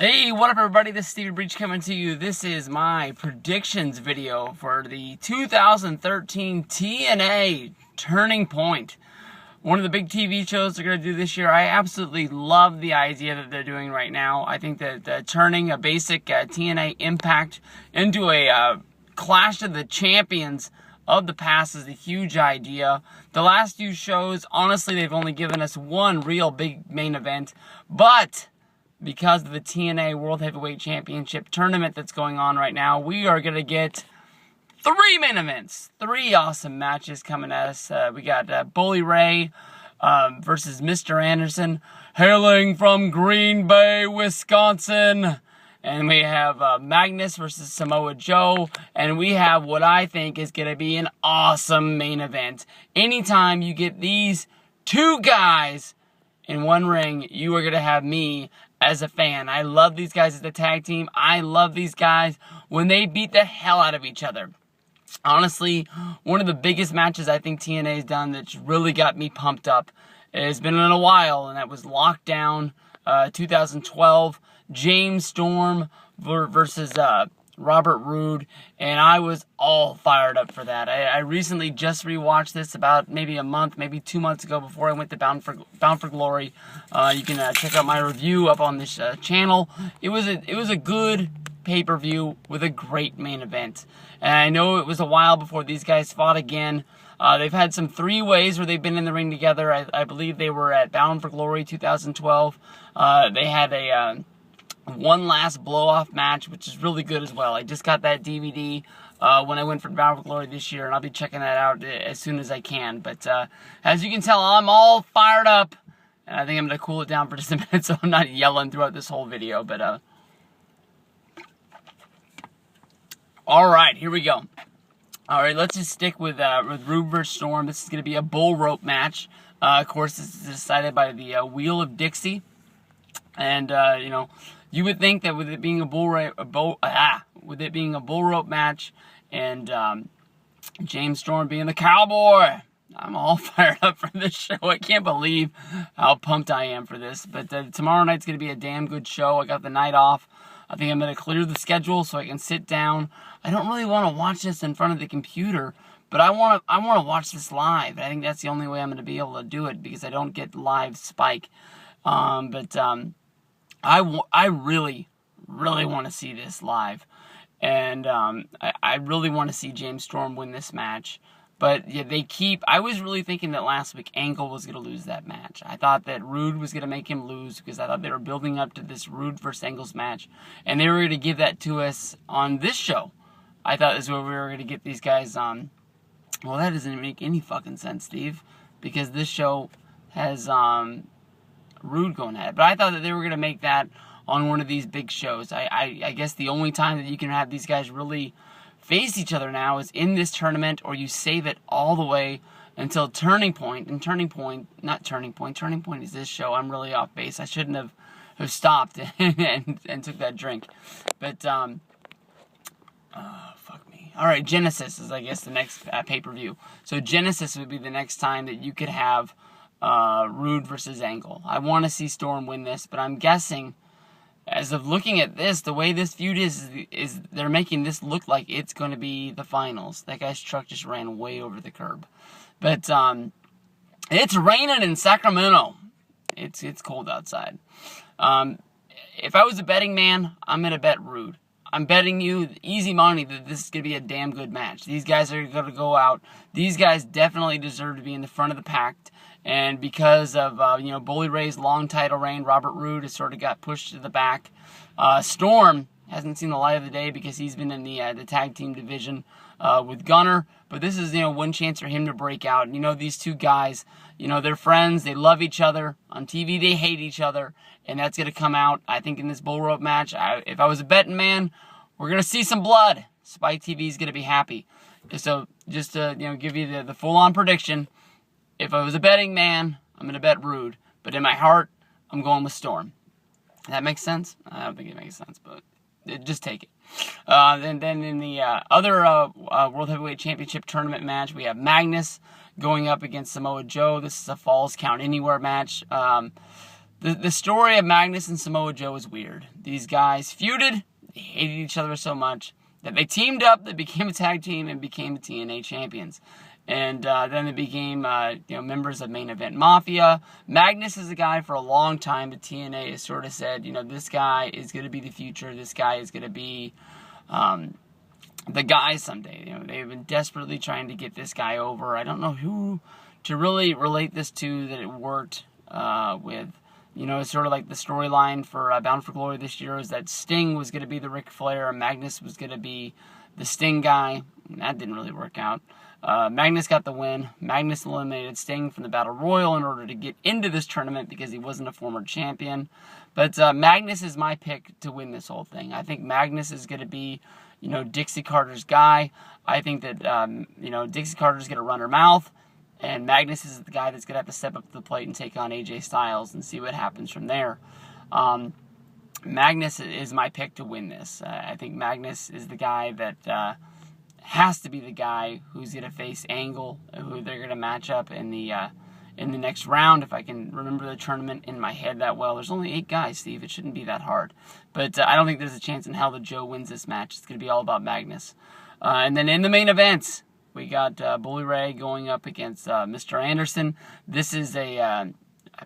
Hey, what up everybody? This is Stevie Breach coming to you. This is my predictions video for the 2013 TNA Turning Point. One of the big TV shows they're going to do this year. I absolutely love the idea that they're doing right now. I think that turning a basic TNA Impact into a Clash of the Champions of the past is a huge idea. The last few shows, honestly, they've only given us one real big main event, but because of the TNA World Heavyweight Championship tournament that's going on right now, we are going to get 3 main events. 3 awesome matches coming at us. We got Bully Ray versus Mr. Anderson, hailing from Green Bay, Wisconsin. And we have Magnus versus Samoa Joe. And we have what I think is going to be an awesome main event. Anytime you get these 2 guys in one ring, you are going to have me as a fan. I love these guys as a tag team. I love these guys when they beat the hell out of each other. Honestly, one of the biggest matches I think TNA has done that's really got me pumped up. It's been in a while, and that was Lockdown 2012. James Storm versus Robert Roode, and I was all fired up for that. I recently just rewatched this about maybe a month, maybe 2 months ago before I went to Bound for Glory. You can check out my review up on this channel. It was a good pay-per-view with a great main event. And I know it was a while before these guys fought again. They've had some 3 ways where they've been in the ring together. I believe they were at Bound for Glory 2012. They had a one last blow-off match, which is really good as well. I just got that DVD when I went for Bound for Glory this year, and I'll be checking that out as soon as I can. But as you can tell, I'm all fired up, and I think I'm going to cool it down for just a minute so I'm not yelling throughout this whole video. But all right, here we go. All right, let's just stick with Roode vs. Storm. This is going to be a bull rope match. Of course, this is decided by the Wheel of Dixie, and you know, you would think that with it being a bull rope match, and James Storm being the cowboy, I'm all fired up for this show. I can't believe how pumped I am for this. But tomorrow night's going to be a damn good show. I got the night off. I think I'm going to clear the schedule so I can sit down. I don't really want to watch this in front of the computer, but I want to watch this live. I think that's the only way I'm going to be able to do it because I don't get live Spike. I really want to see this live. And I really want to see James Storm win this match. But yeah, I was really thinking that last week Angle was going to lose that match. I thought that Roode was going to make him lose because I thought they were building up to this Roode versus Angle's match. And they were going to give that to us on this show. I thought this is where we were going to get these guys on. Well, that doesn't make any fucking sense, Steve. Because this show has Roode going at it. But I thought that they were going to make that on one of these big shows. I guess the only time that you can have these guys really face each other now is in this tournament, or you save it all the way until Turning Point. And Turning Point is this show. I'm really off base. I shouldn't have stopped and took that drink. But, fuck me. Alright, Genesis is, I guess, the next pay-per-view. So Genesis would be the next time that you could have Roode versus Angle. I want to see Storm win this, but I'm guessing, as of looking at this, the way this feud is they're making this look like it's going to be the finals. That guy's truck just ran way over the curb. But it's raining in Sacramento. It's cold outside. If I was a betting man, I'm going to bet Roode. I'm betting you easy money that this is going to be a damn good match. These guys are going to go out. These guys definitely deserve to be in the front of the pack. And because of, Bully Ray's long title reign, Robert Roode has sort of got pushed to the back. Storm hasn't seen the light of the day because he's been in the tag team division with Gunner. But this is, one chance for him to break out. And, these 2 guys, they're friends. They love each other. On TV, they hate each other. And that's going to come out, I think, in this bull rope match. If I was a betting man, we're going to see some blood. Spike TV is going to be happy. So just to, give you the full-on prediction, if I was a betting man, I'm going to bet Roode. But in my heart, I'm going with Storm. That makes sense? I don't think it makes sense, but just take it. Then in the other World Heavyweight Championship tournament match, we have Magnus going up against Samoa Joe. This is a Falls Count Anywhere match. the story of Magnus and Samoa Joe is weird. These guys feuded, they hated each other so much that they teamed up, they became a tag team, and became the TNA champions. And then they became members of Main Event Mafia. Magnus is a guy for a long time that TNA has sort of said, this guy is going to be the future. This guy is going to be the guy someday. They've been desperately trying to get this guy over. I don't know who to really relate this to that it worked with. It's sort of like the storyline for Bound for Glory this year is that Sting was going to be the Ric Flair and Magnus was going to be the Sting guy. And that didn't really work out. Magnus got the win. Magnus eliminated Sting from the Battle Royal in order to get into this tournament because he wasn't a former champion. But Magnus is my pick to win this whole thing. I think Magnus is going to be, Dixie Carter's guy. I think that, Dixie Carter's going to run her mouth. And Magnus is the guy that's going to have to step up to the plate and take on AJ Styles and see what happens from there. Magnus is my pick to win this. I think Magnus is the guy that has to be the guy who's going to face Angle, who they're going to match up in the next round. If I can remember the tournament in my head that well. There's only 8 guys, Steve. It shouldn't be that hard. But I don't think there's a chance in hell that Joe wins this match. It's going to be all about Magnus. And then in the main event, we got Bully Ray going up against Mr. Anderson. This is I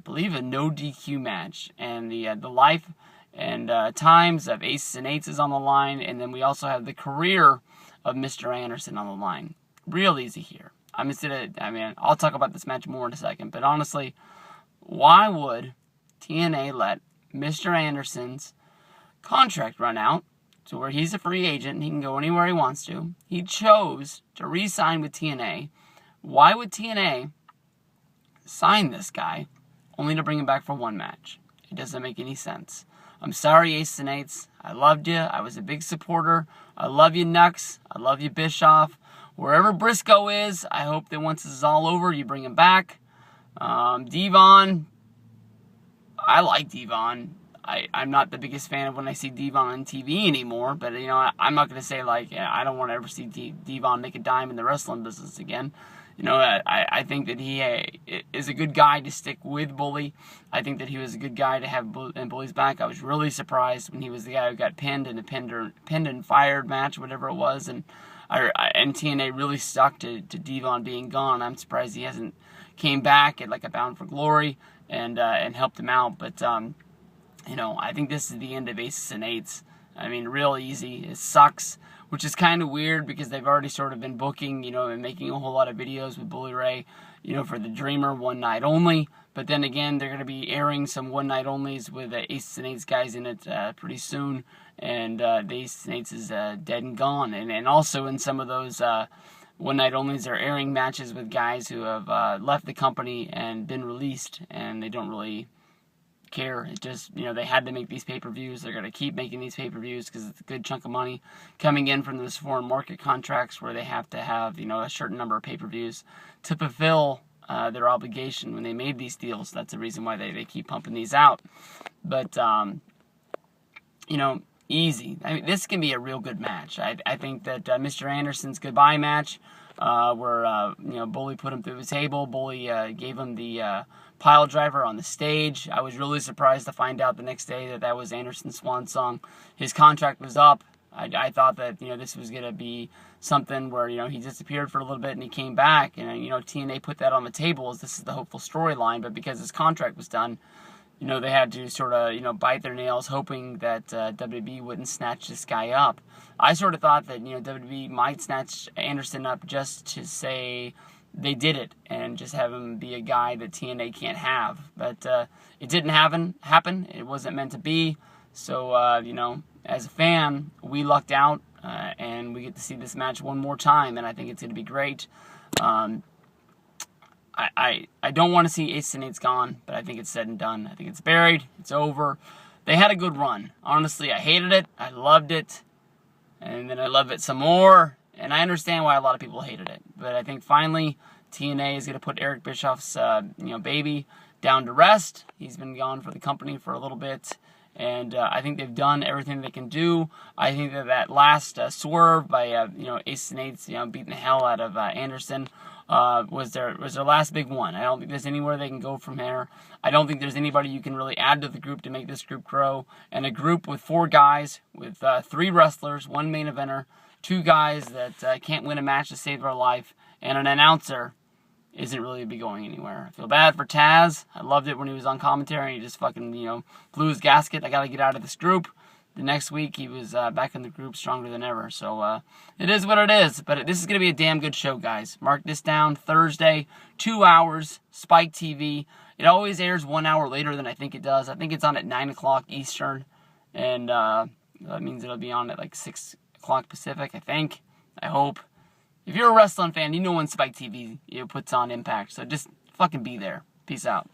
believe, a no DQ match. And the life and times of Aces and Eights is on the line. And then we also have the career of Mr. Anderson on the line. Real easy here. I'll talk about this match more in a second. But honestly, why would TNA let Mr. Anderson's contract run out to where he's a free agent and he can go anywhere he wants to? He chose to re-sign with TNA. Why would TNA sign this guy only to bring him back for one match? It doesn't make any sense. I'm sorry, Aces and Eights. I loved you. I was a big supporter. I love you, Nux. I love you, Bischoff. Wherever Briscoe is, I hope that once this is all over, you bring him back. Devon, I like Devon. I'm not the biggest fan of when I see Devon on TV anymore, but, I'm not going to say, I don't want to ever see Devon make a dime in the wrestling business again. I think that he is a good guy to stick with Bully. I think that he was a good guy to have in Bully's back. I was really surprised when he was the guy who got pinned in a pinned and fired match, whatever it was, and TNA really stuck to Devon being gone. I'm surprised he hasn't came back at a Bound for Glory and helped him out. But I think this is the end of Aces and Eights. Real easy. It sucks, which is kind of weird because they've already sort of been booking, and making a whole lot of videos with Bully Ray, for the Dreamer One Night Only. But then again, they're going to be airing some One Night Onlys with Aces and Eights guys in it pretty soon. And the Aces and Eights is dead and gone. And also in some of those One Night Onlys, they're airing matches with guys who have left the company and been released, and they don't really care. It just, they had to make these pay-per-views. They're going to keep making these pay-per-views because it's a good chunk of money coming in from those foreign market contracts where they have to have, a certain number of pay-per-views to fulfill their obligation when they made these deals. That's the reason why they keep pumping these out. But, easy. This can be a real good match. I think that Mr. Anderson's goodbye match, where, Bully put him through the table. Bully gave him the pile driver on the stage. I was really surprised to find out the next day that was Anderson's swan song. His contract was up. I thought that, this was going to be something where, he disappeared for a little bit and he came back. And, TNA put that on the table as this is the hopeful storyline. But because his contract was done, they had to sort of, bite their nails hoping that WWE wouldn't snatch this guy up. I sort of thought that, WWE might snatch Anderson up just to say they did it and just have him be a guy that TNA can't have. But it didn't happen. It wasn't meant to be. So, as a fan, we lucked out and we get to see this match one more time, and I think it's going to be great. I don't want to see Aces and Eights gone, but I think it's said and done. I think it's buried. It's over. They had a good run. Honestly, I hated it. I loved it. And then I love it some more. And I understand why a lot of people hated it. But I think finally TNA is going to put Eric Bischoff's baby down to rest. He's been gone for the company for a little bit. And I think they've done everything they can do. I think that last swerve by Aces and Eights, beating the hell out of Anderson, was their last big one. I don't think there's anywhere they can go from here. I don't think there's anybody you can really add to the group to make this group grow. And a group with 4 guys, with 3 wrestlers, 1 main eventer, 2 guys that can't win a match to save their life, and an announcer isn't really be going anywhere. I feel bad for Taz. I loved it when he was on commentary. He just fucking, blew his gasket. I got to get out of this group. The next week, he was back in the group stronger than ever. So, it is what it is. But this is going to be a damn good show, guys. Mark this down. Thursday, 2 hours, Spike TV. It always airs 1 hour later than I think it does. I think it's on at 9 o'clock Eastern. And that means it'll be on at like 6 o'clock Pacific, I think. I hope. If you're a wrestling fan, you know when Spike TV puts on Impact. So just fucking be there. Peace out.